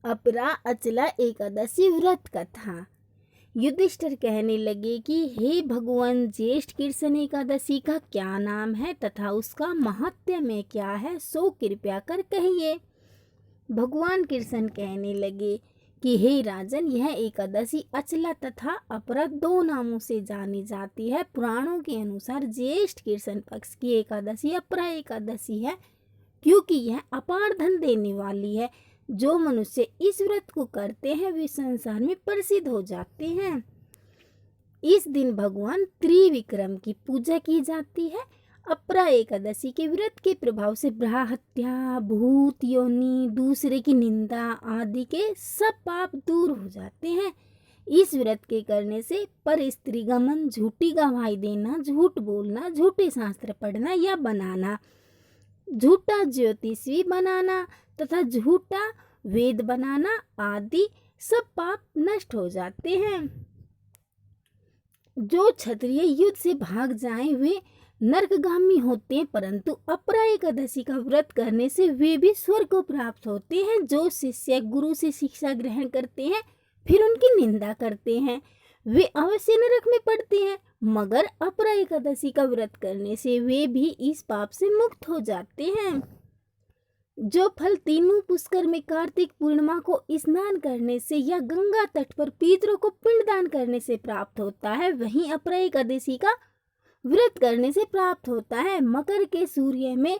अपरा अचला एकादशी व्रत कथा। युधिष्ठिर कहने लगे कि हे भगवान, ज्येष्ठ कृष्ण एकादशी का क्या नाम है तथा उसका महत्व में क्या है, सो कृपया कर कहिए। भगवान कृष्ण कहने लगे कि हे राजन, यह एकादशी अचला तथा अपरा दो नामों से जानी जाती है। पुराणों के अनुसार ज्येष्ठ कृष्ण पक्ष की एकादशी अपरा एकादशी है, क्योंकि यह अपार धन देने वाली है। जो मनुष्य इस व्रत को करते हैं वे संसार में प्रसिद्ध हो जाते हैं। इस दिन भगवान त्रिविक्रम की पूजा की जाती है। अपरा एकादशी के व्रत के प्रभाव से ब्रह्महत्या, भूत योनि, दूसरे की निंदा आदि के सब पाप दूर हो जाते हैं। इस व्रत के करने से पर स्त्री गमन, झूठी गवाही देना, झूठ बोलना, झूठे शास्त्र पढ़ना या बनाना, झूठा ज्योतिषी बनाना तथा झूठा वेद बनाना आदि सब पाप नष्ट हो जाते हैं। जो क्षत्रिय युद्ध से भाग जाएं वे नरकगामी होते हैं, परंतु अपरा एकादशी का व्रत करने से वे भी स्वर्ग को प्राप्त होते हैं। जो शिष्य गुरु से शिक्षा ग्रहण करते हैं फिर उनकी निंदा करते हैं वे अवश्य नरक में पड़ते हैं, मगर अपरा एकादशी का व्रत करने से वे भी इस पाप से मुक्त हो जाते हैं। जो फल तीनों पुष्कर में कार्तिक पूर्णिमा को स्नान करने से या गंगा तट पर पितरों को पिंडदान करने से प्राप्त होता है, वहीं अपरा एकादशी का व्रत करने से प्राप्त होता है। मकर के सूर्य में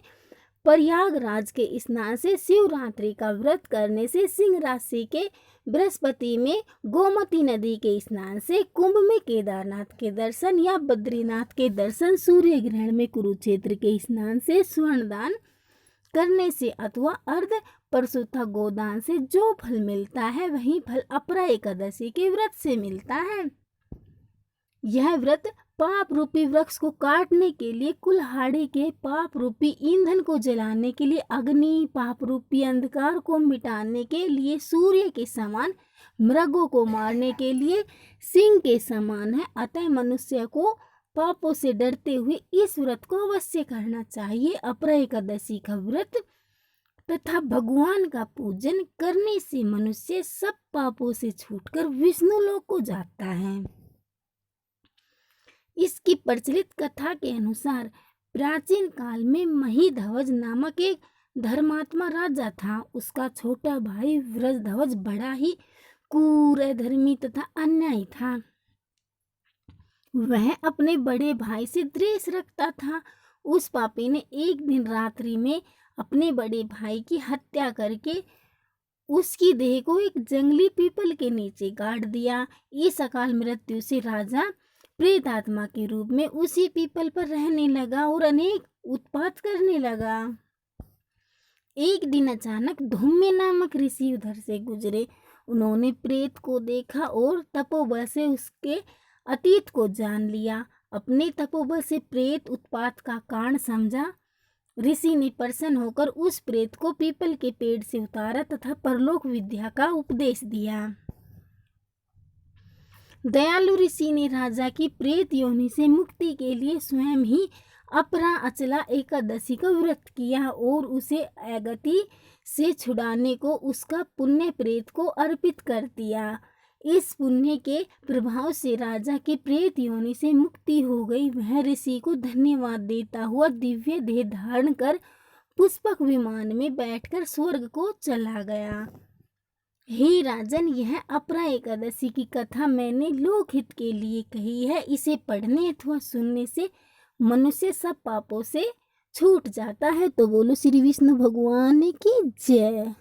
प्रयागराज के स्नान से, शिवरात्रि का व्रत करने से, सिंह राशि के बृहस्पति में गोमती नदी के स्नान से, कुंभ में केदारनाथ के दर्शन या बद्रीनाथ के दर्शन, सूर्य ग्रहण में कुरुक्षेत्र के स्नान से, स्वर्णदान करने से अथवा अर्ध परशुत्था गोदान से जो फल मिलता है वही फल अपरा एकादशी के व्रत से मिलता है। यह व्रत पाप रूपी वृक्ष को काटने के लिए, कुल्हाड़ी के पाप रूपी ईंधन को जलाने के लिए, अग्नि पाप रूपी अंधकार को मिटाने के लिए, सूर्य के समान मृगों को मारने के लिए सिंह के समान है। अतः मनुष्य को पापों से डरते हुए इस व्रत को अवश्य करना चाहिए। अपरा एकादशी का व्रत तथा भगवान का पूजन करने से मनुष्य सब पापों से छूटकर विष्णु लोक को जाता है। इसकी प्रचलित कथा के अनुसार प्राचीन काल में महिध्वज नामक एक धर्मात्मा राजा था। उसका छोटा भाई वृषध्वज बड़ा ही क्रूर, अधर्मी तथा अन्यायी था। वह अपने बड़े भाई से द्वेष रखता था। उस पापी ने एक दिन रात्रि में अपने बड़े भाई की हत्या करके उसकी देह को एक जंगली पीपल के नीचे गाड़ दिया। इस अकाल मृत्यु से राजा प्रेत आत्मा के रूप में उसी पीपल पर रहने लगा और अनेक उत्पात करने लगा। एक दिन अचानक धूम्य नामक ऋषि उधर से गुजरे। उन्होंने प्रेत को देखा और तपोबल से उसके अतीत को जान लिया। अपने तपोबल से प्रेत उत्पात का कारण समझा। ऋषि ने प्रसन्न होकर उस प्रेत को पीपल के पेड़ से उतारा तथा परलोक विद्या का उपदेश दिया। दयालु ऋषि ने राजा की प्रेत योनि से मुक्ति के लिए स्वयं ही अपरा अचला एकादशी का व्रत किया और उसे अगति से छुड़ाने को उसका पुण्य प्रेत को अर्पित कर दिया। इस पुण्य के प्रभाव से राजा के प्रेत योनि से मुक्ति हो गई। वह ऋषि को धन्यवाद देता हुआ दिव्य देह धारण कर पुष्पक विमान में बैठकर स्वर्ग को चला गया। हे राजन, यह अपरा एकादशी की कथा मैंने लोकहित के लिए कही है। इसे पढ़ने अथवा सुनने से मनुष्य सब पापों से छूट जाता है। तो बोलो श्री विष्णु भगवान की जय।